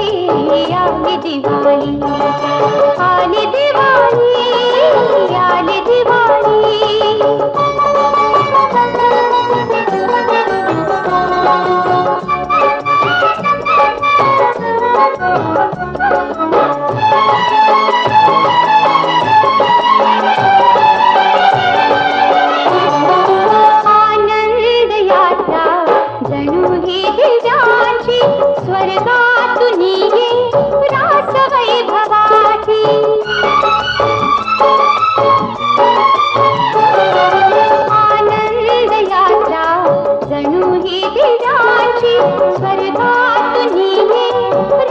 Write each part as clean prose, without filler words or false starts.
आली दिवाळी, आली दिवाळी, आली दिवाळी। आनंद यात्रा जणू ही दिव्यांची, स्वर्गातून ये रास वैभवाची। आनंद यात्रा जणू ही दिव्यांची, स्वर्गातून ये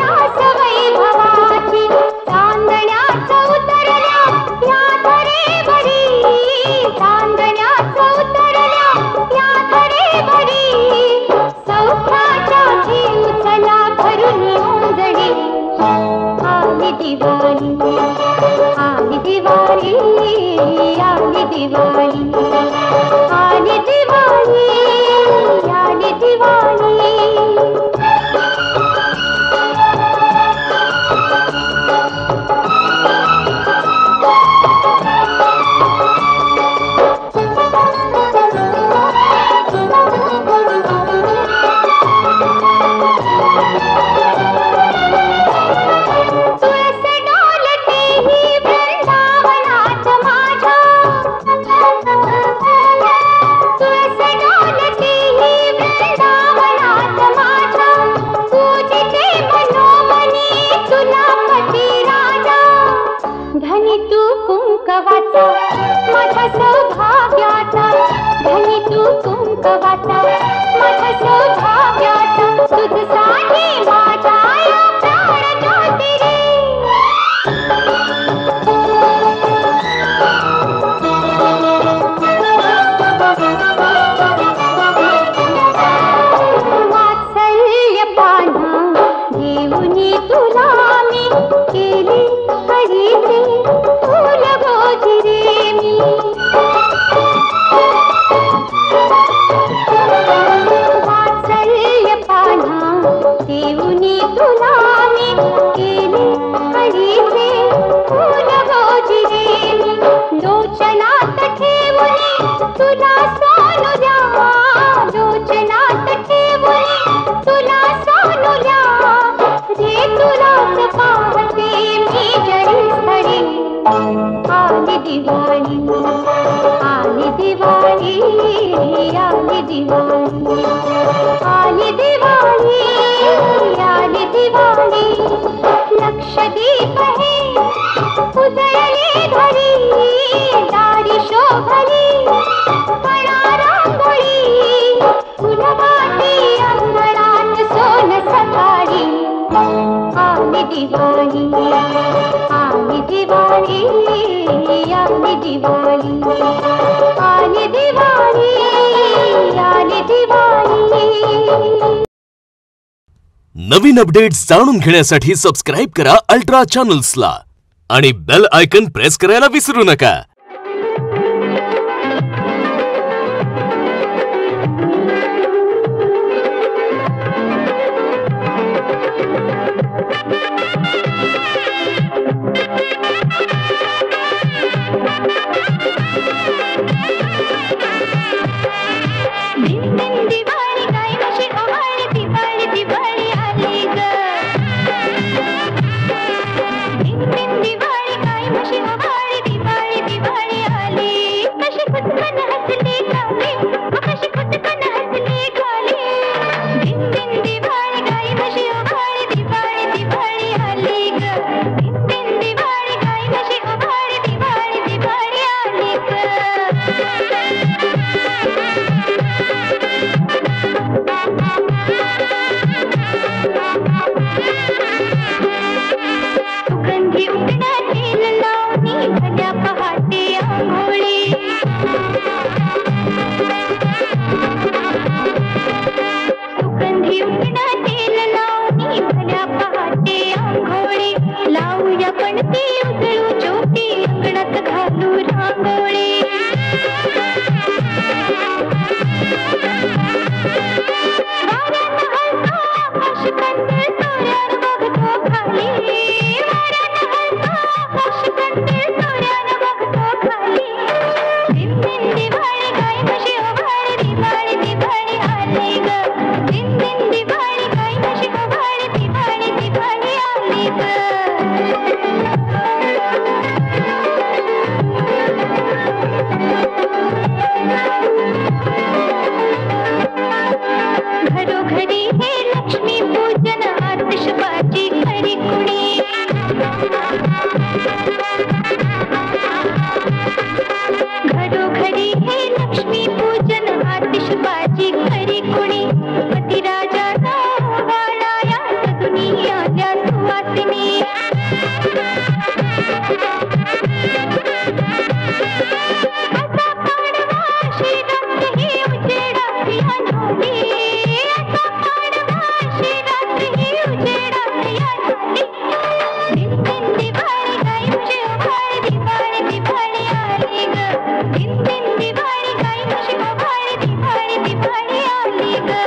रास वैभवाची। चांदण्याचा उतरल्या या धरेवरी, चांदण्याचा उतरल्या या धरेवरी, सौख्याच्या घेऊ चला भरून ओंजळी। आली दिवाळी, आली दिवाळी, आली दिवाळी, आली दिवाळी, आली दिवाळी। धनी तू कुंकवाचा माझ्या सौभाग्याचा, धनी तू कुंकवाचा माझ्या सौभाग्याचा, तुझसाठी माझ्या या प्राण ज्योती रे। वात्सल्य पाना देऊनी तुला मी केली हरीचे फूल गोजी रे मी। वात्सल्य पाना देऊनी तुला मी केली हरीचे फूल गोजी रे मी। लोचनात ठेवूनी तुला सोनुल्या, लोचनात ठेवूनी तुला सोनुल्या रे, तुलाच पाहते मी जरी स्थळी। आली दिवाळी, आली दिवाळी, आली दिवाळी, आली दिवाळी, आली दिवाळी। लक्षदीप हे उजळले घरी, दारी शोभली फळा रांगोळी, फुलवाटी अंगणात सोन सकाळी। आली दिवाळी, आली दिवाळी, आली दिवाळी, आली दिवाळी, आली दिवाळी। नवीन अपडेट्स जाणून घेण्यासाठी सबस्क्राइब करा अल्ट्रा चॅनल्सला आणि बेल आयकॉन प्रेस करायला विसरू नका। दिवाळी सुवासिनी असा पाडवा श्रीरात्र ही उजेडात या नाली असा पाडवा श्रीरात्र ही उजेडात या नाली दिन दिन दिवाळी गाई म्हशी उभाळी दिवाळी दिवाळी आली ग दिन दिन दिवाळी गाई म्हशी उभाळी दिवाळी दिवाळी आली ग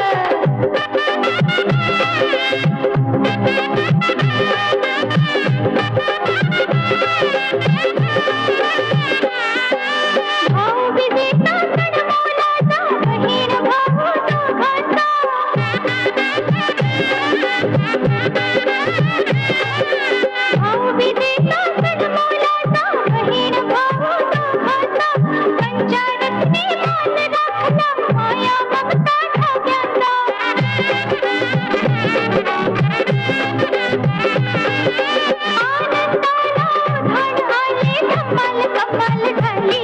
भाऊबीजेचा सण मोलाचा बहीण भाऊ दोघांचा भाऊबीजेचा सण मोलाचा बहीण भाऊ दोघांचा पंचारत्ने मान राखला माया ममता ठाव्याचा आनंदाला धान आले धमाल कमाल झाली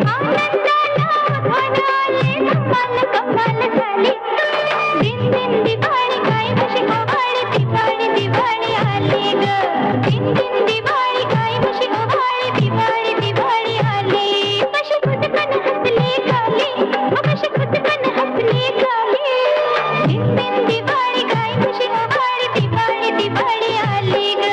आनंदाला धान आले धमाल कमाल झाली दिन दिन दिवाळी गाई म्हशी उभाळी दिवाळी दिवाळी आली ग दिन दिन दिवाळी गाई म्हशी उभाळी दिवाळी दिवाळी आली कशी खुदकन हसली गाली कशी खुदकन हसली गाली दिन दिन दिवाळी गाई म्हशी उभाळी दिवाळी दिवाळी आली ग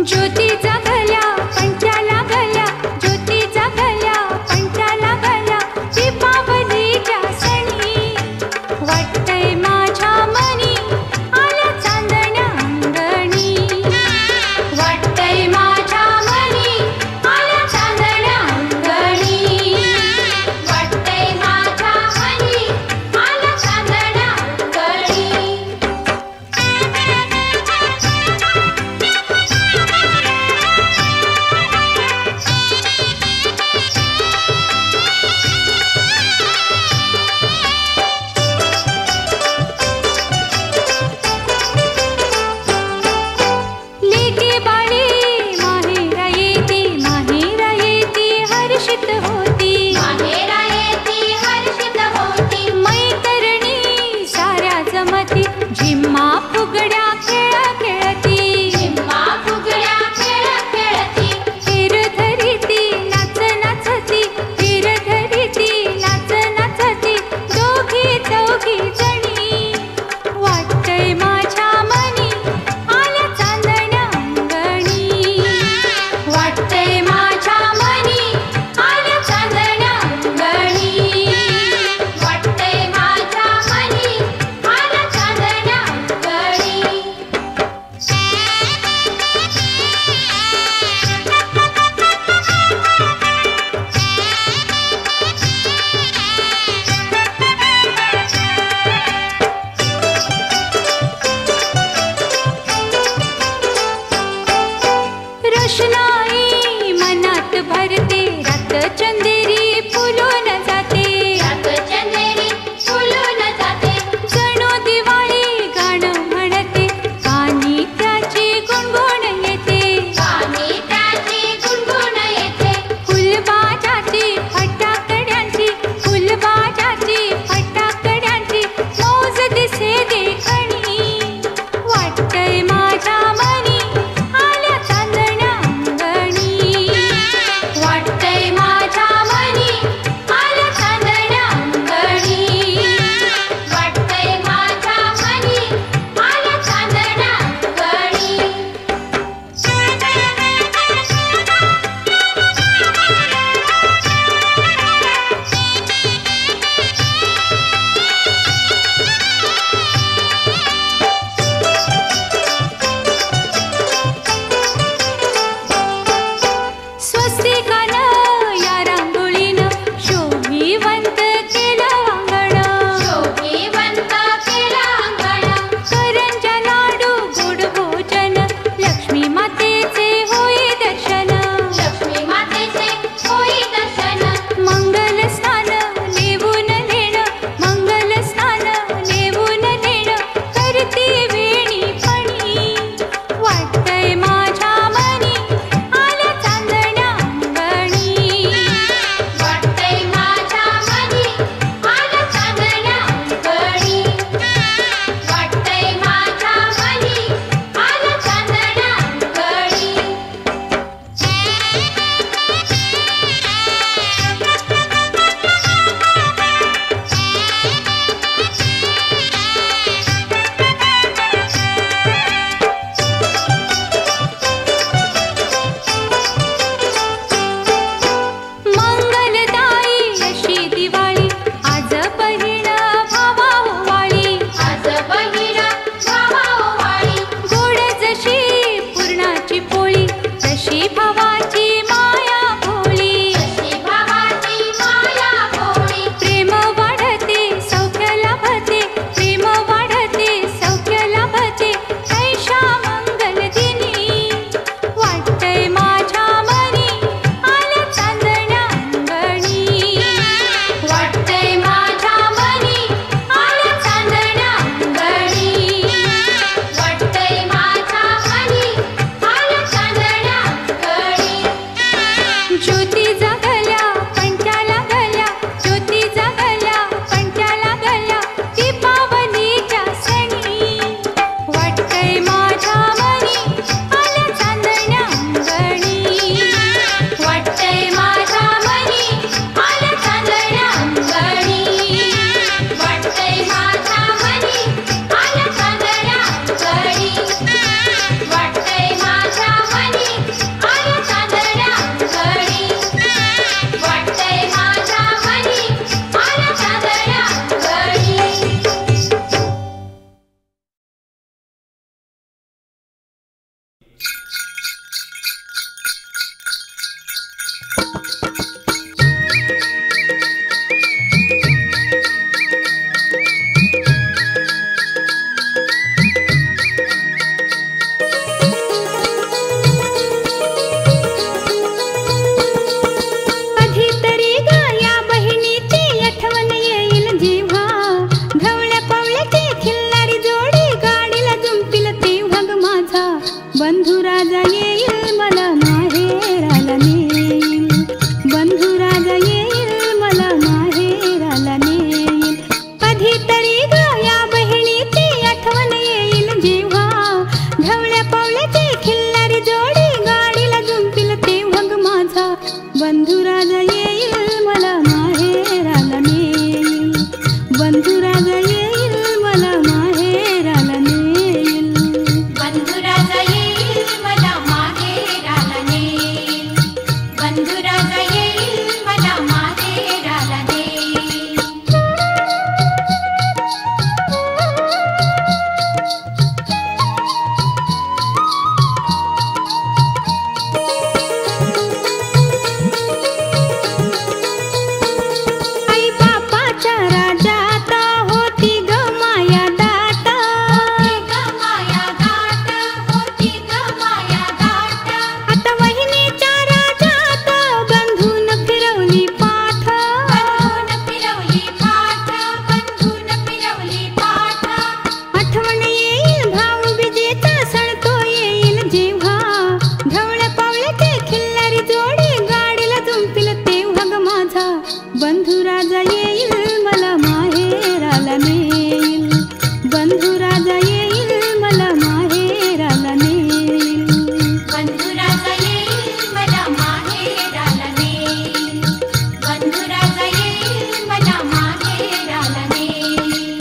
ज्योतीचा गल्या पंचाला गल्या ज्योतीचा गल्या पंचाला गल्या दीपावलीच्या सणी वाटतंय माझ्या मनी आल्या चांदण्या अंगणी वाटतंय माझ्या मनी आल्या चांदण्या अंगणी वाटतंय माझ्या मनी आल्या चांदण्या अंगणी लेकी बाळी माहेरा येती हर्षित होती माहेरा येती हर्षित होती मैतरणी साऱ्या जमती झिम्मा फुगड्या खेळ खेळती झिम्मा फुगड्या खेळ खेळती तीर धरिती नाच नाचती तीर धरिती नाच नाचती दोघी चौघी जणी वाटतंय माझ्या मनी आल्या चांदण्या अंगणी वाटतंय माझ्या मनी आल्या चांदण्या अंगणी वाटतंय माझ्या मनी आल्या चांदण्या अंगणी रोषणाई मनात भरते रात चंदेरी फुलून जाते रात चंदेरी फुलून जाते जणू दिवाळी गाणं म्हणते कानी त्याची गुणगुण येते कानी त्याची गुणगुण येते फुलबाजाची फटाकड्यांची फुलबाजाची फटाकड्यांची मौज दिसे देखणी वाटतंय माझ्या मनी आल्या चांदण्या अंगणी वाटतंय माझ्या मनी आल्या प्यारी जोडी गाडीला जुंपील तेव्हा ग माझा बंधू राजा येईल मला माहेराला नेईल बंधू राजा येईल मला माहेराला नेईल बंधू राजा येईल मला माहेराला नेईल बंधू राजा येईल मला माहेराला नेईल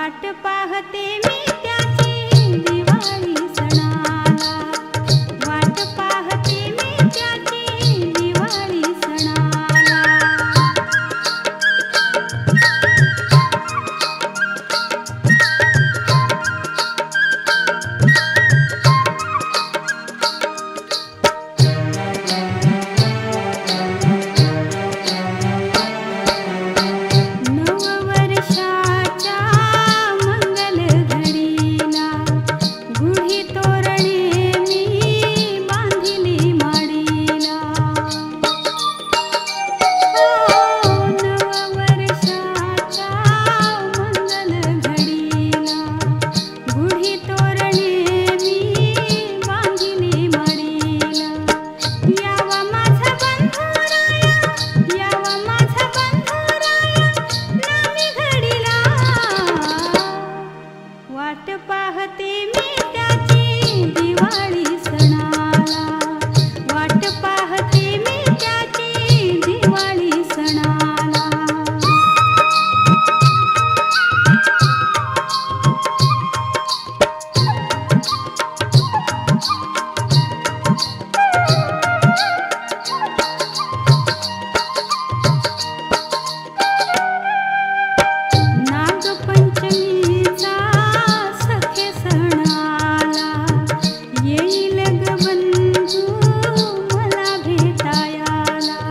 वाट पाहते मी त्याची दिवाळी सणाला, वाट पाहते मी त्याची दिवाळी सणाला. नववर्षाच्या मंगल घडीला गुढी तोरणे मी बांधिली माडीला. नववर्षाच्या मंगल घडीला गुढी तोरणे मी बांधिली माडीला. यावा माझा बंधुराया, यावा माझा बंधुराया नामी घडीला. वाट पाहते मी त्याची दिवाळी सणाला, वाट पाहते मी त्याची दिवाळी सणाला. नागपंचमीचा सखे सण आला, येईल ग बंधू मला भेटायला.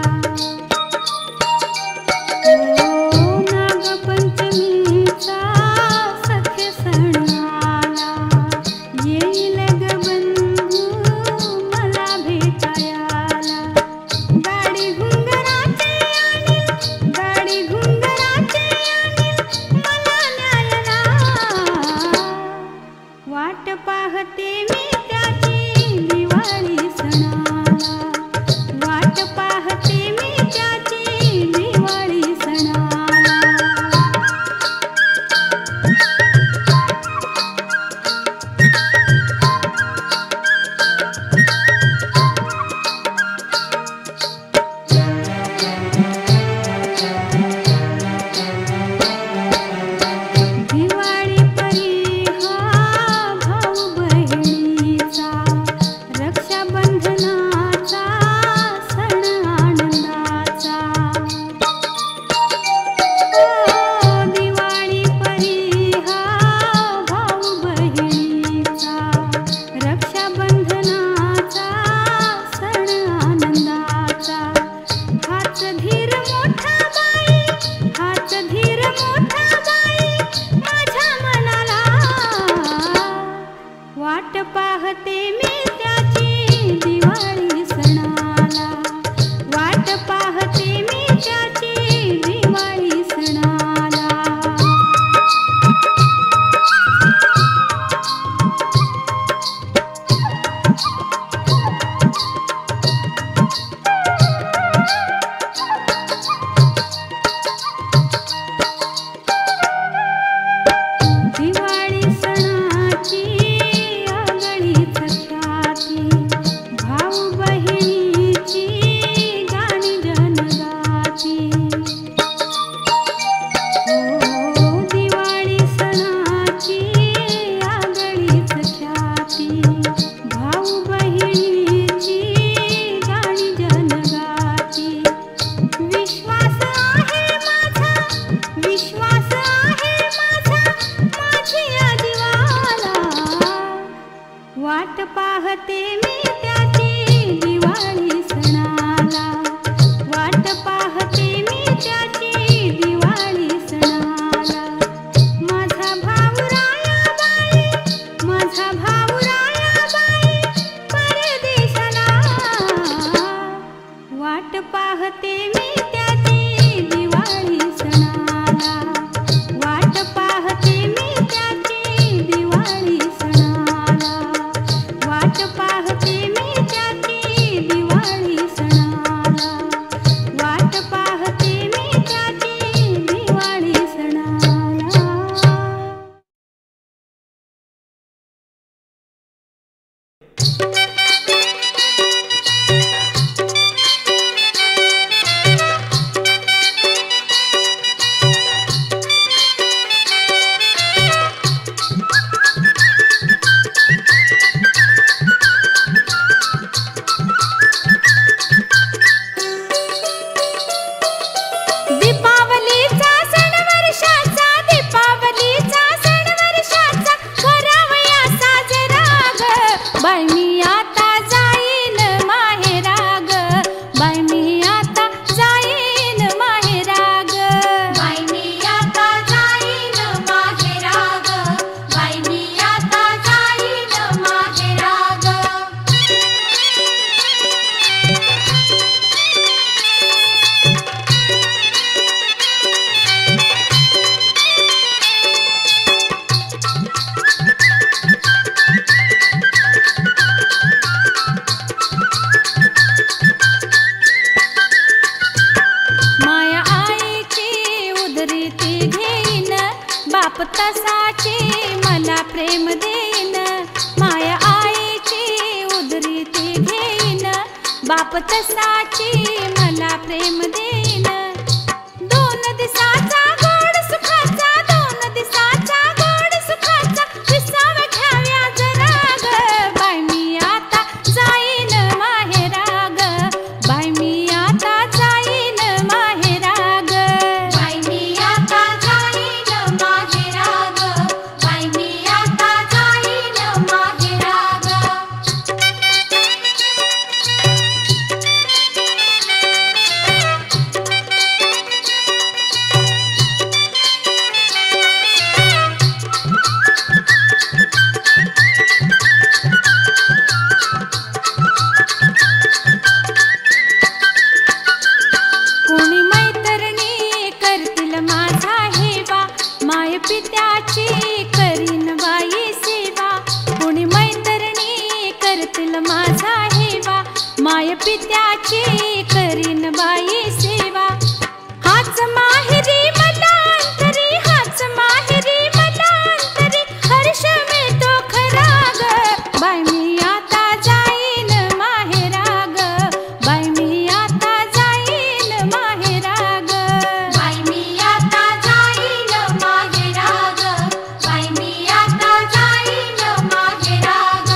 ओ नागपंचमीचा सखे सण आला, येईल ग बंधू मला भेटायला. गाडी घुंगराचे आणील, गाडी घुंगराचे आणील मला न्यायला. वाट पाहते मी त्याची दिवाळी सणाला, वाट पाहते मी त्याची दिवाळी सणाला. दिवाळी परी हा भाऊ बहिणीचा, रक्षाबंधनाचा सण आनंदाचा. ओ दिवाळी परी हा भाऊ बहिणीचा, रक्षाबंधनाचा सण आनंदाचा. हाच धीर मोठा बाई, हाच धीर मोठा बाई माझ्या मनाला. वाट पाहते मी त्याची दिवाळी सणाला, वाट पाहते मी त्याची दिवाळी सणाला. दिवाळी सणाची आगळीच ख्याती, भाऊ बहिणीची गाणी जनगाती. ओ दिवाळी सणाची आगळीच ख्याती, भाऊ बहिणीची गाणी जनगाती. विश्वास आहे माझा, विश्वास आहे माझा माझी आजीवाला. वाट पाहते मी त्याची दिवाळी सणाला, वाट पाहते मी त्याची दिवाळी सणाला. माझा भाऊ रायाबाई, माझा भाऊ रायाबाई परदेशाला. वाट पाहते मी त्याची दिवाळी सणाला, वाट पाहते मी त्याची दिवाळी सणाला. वाट पाहते बाप तसाची मला प्रेम देईन, माया आईची उदरी ती घेईन, बाप तसाची मला प्रेम देईन. 2 दिवसाचा गोड सुखाचा, 2 दिवसाचा गोड सुखाचा विसावा घ्याव्या जरा ग. बाय मी आता जाईन माहेरा ग, बाय मी आता जाईन माहेरा ग. बाई मी आता जाईन माहेरा ग, बाई मी आता जाईन माहेरा ग. कोणी मैत्रिणी करतील माझा हेवा, माय पित्याची करीन बाई सेवा. कोणी मैत्रिणी करतील माझा हेवा, माय पित्याची करीन बाई सेवा. हाच माहेरी मला अंतरी, हाच माहेरी मला अंतरी हर्ष मिळतो खरा ग. बाय मी आता जाईन माहेरा ग, बाय मी आता जाईन माहेरा ग. बाई मी आता जाईन माहेरा ग, बाई मी आता जाईन माहेरा ग.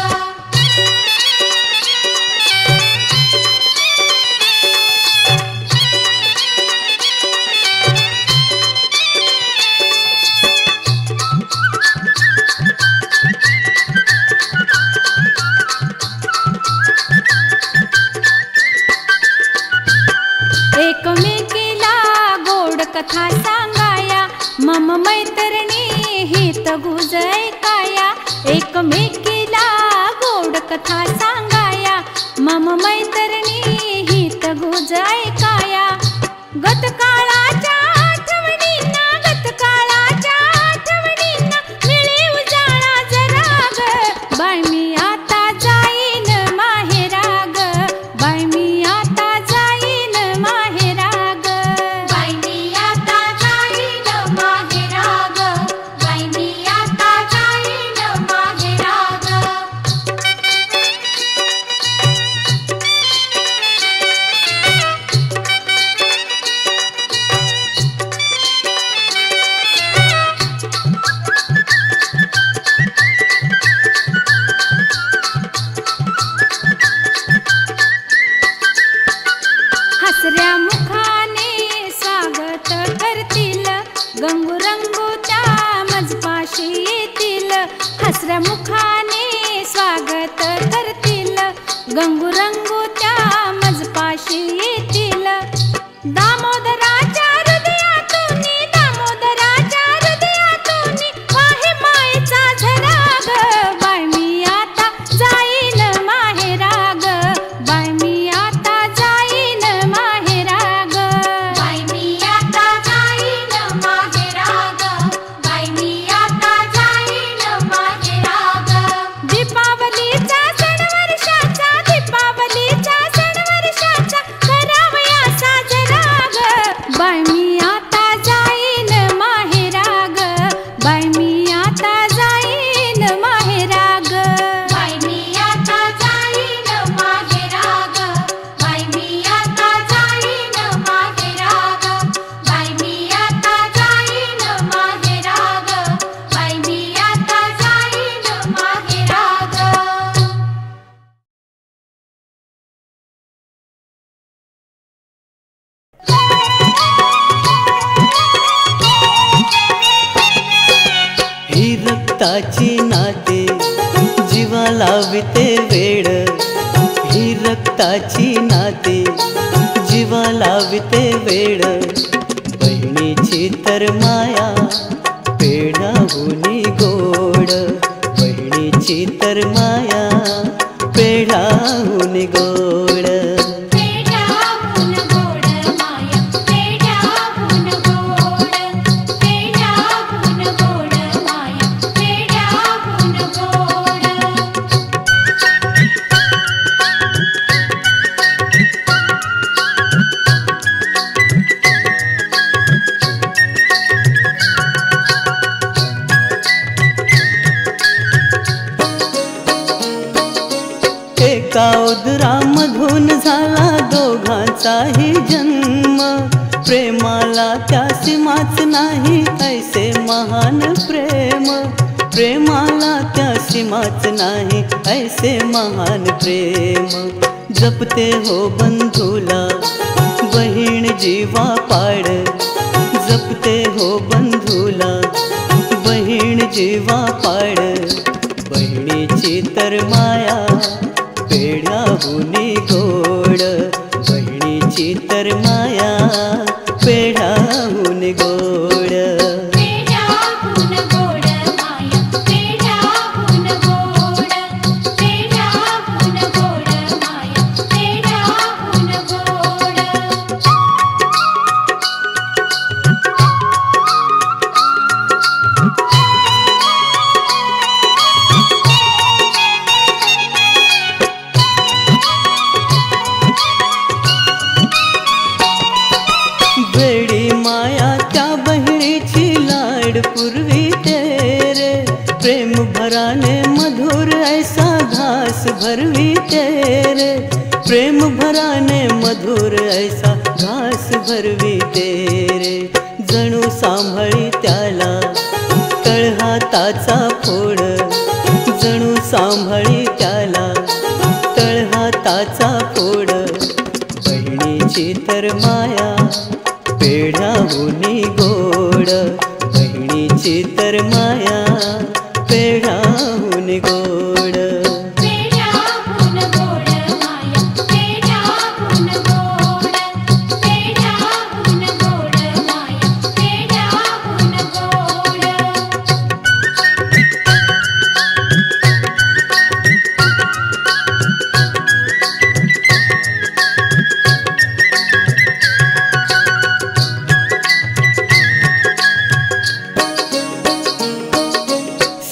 एकमेकीला गोड कथा सांगाया, मम मैत्रिणी हित गुज ऐकाया. एकमेकीला गोड कथा सांगाया, मम मैत्रिणी हित गुज ऐकाया. गतकाळाच्या आठवणींना, गतकाळाच्या आठवणींना मिळे उजाळा जरा ग. बाय मी आता जाईन माहेरा ग, बाय मी आता जाईन माहेरा ग. बाई मी आता जाईन माहेरा ग, बाई मी आता जाईन माहेरा ग. हसऱ्या मुखाने स्वागत करतील, गंगूरंगू त्या मजपाशी येतील. हसऱ्या मुखाने स्वागत करतील, गंगूरंगू त्या मजपाशी येतील. दामोदराच्या हृदयातून, दामोदराच्या हृदयातून वाहे मायेचा झरा ग. बाय मी आता जाईन माहेरा ग, बाय मी आता जाईन माहेरा ग. बाई मी आता जाईन माहेरा ग, बाई मी आता जाईन माहेरा ग. दीपावलीचा सण वर्षाचा, दीपावलीचा सण वर्षाचा करावया साजरा ग. बाय मी आता जाईन माहेरा ग, बाय मी आता जाईन माहेरा ग. बाई मी आता जाईन माहेरा ग, बाई मी आता जाईन माहेरा ग, बाई मी आता जाईन माहेरा ग, बाई मी आता जाईन माहेरा ग. ही रक्ताची नाते जीवा लाविते वेड, ही रक्ताची नाते जीवा लाविते वेड. बहिणीची तर माया पेढाहुनी गोड, बहिणीची तर माया पेढाहुनी गोड. पेढाहून गोड माया, पेढाहून गोड, पेढाहून गोड माया, पेढाहून गोड. एका उदरामधून झाला दोघांचाही जन्म, प्रेमाला त्या सीमाच नाही ऐसे महान प्रेम, प्रेमाला त्या सीमाच नाही ऐसे महान प्रेम। जपते हो बंधूला बहीण जीवा पाड, जपते हो बंधूला बहीण जीवा पाड, बहिणीची तर माया पेढ्याहून गोड, बहिणीची तर माया पेढ्याहून गोड। वेडी माया त्या बहिणीची लाड पूर्वी तेरे, प्रेम भराने मधुर ऐसा घास भरवी तेरे, प्रेम भराने मधुर ऐसा घास भरवी तेरे। जणू सांभाळी त्याला तळहाताचा फोड, जणू सांभाळी त्याला तळहाताचा फोड, बहिणीची तर माया पेढ्याहून गोड, बहिणीची तर माया पेढ्याहून गोड। पेढ्याहून गोड माया, पेढ्याहून गोड, पेढ्याहून गोड माया, पेढ्याहून गोड।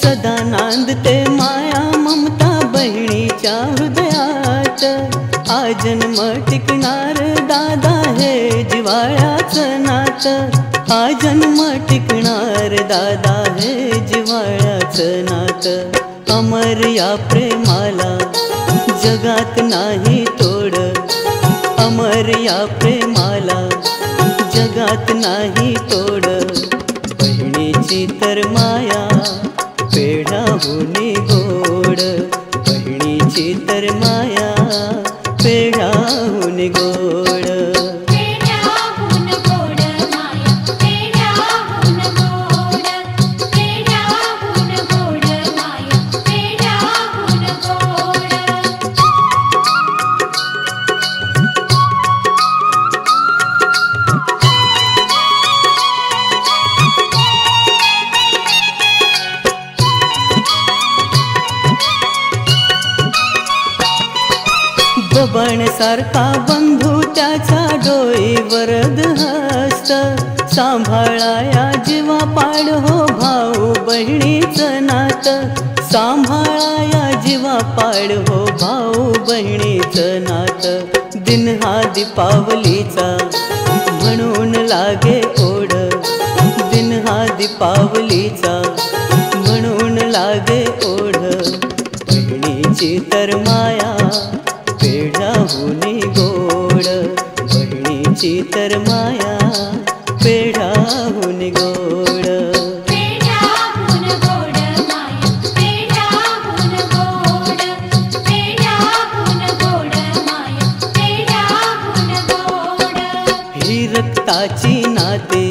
सदा नांदते माया ममता बहिणीच्या हृदयात, आजन्म टिकणार दादा हे जिव्हाळ्याचं नातं, आजन्म टिकणार दादा हे जिव्हाळ्याचं नातं। अमर या प्रेमाला जगात नाही तोड, अमर या प्रेमाला जगात नाही तोड, बहिणीची तर माया पेढ्याहून गोड, बहिणीची तर माया पेढ्याहून गोड। पेढ्याहून गोड माया, पेढ्याहून गोड, पेढ्याहून गोड माया, पेढ्याहून गोड। बबण सारखा बंधू त्याच्या डोईवरद हस्त, सांभाळाया जीवा पाड हो भाऊ बहिणीचं नातं, सांभाळाया जीवा पाड हो भाऊ बहिणीचं नातं। दिन हा दीपावलीचा म्हणून लागे ओढ, दिन हा दीपावलीचा म्हणून लागे ओढ, बहिणीची तर माया पेढ्याहून गोड, बहिणीची तर माया पेढ्याहून गोड। पेढ्याहून गोड माया, पेढ्याहून गोड, पेढ्याहून गोड माया, पेढ्याहून गोड। ही रक्ताची नाते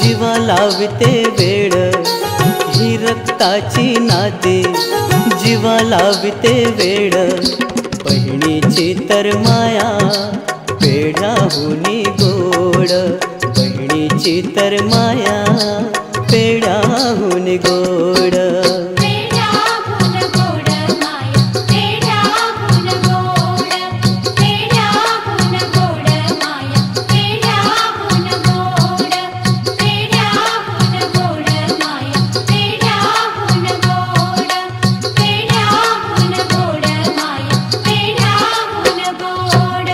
जीवा लावते वेड, ही रक्ताची नाते जीवा लावते वेड, बहिणीची तर माया पेढ्याहून गोड, बहिणीची तर माया पेढ्याहून गोड। पेढ्याहून गोड माया, पेढ्याहून गोड, पेढ्याहून गोड माया, पेढ्याहून गोड, पेढ्याहून गोड माया, पेढ्याहून गोड, पेढ्याहून गोड माया, पेढ्याहून गोड।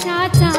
कशाचा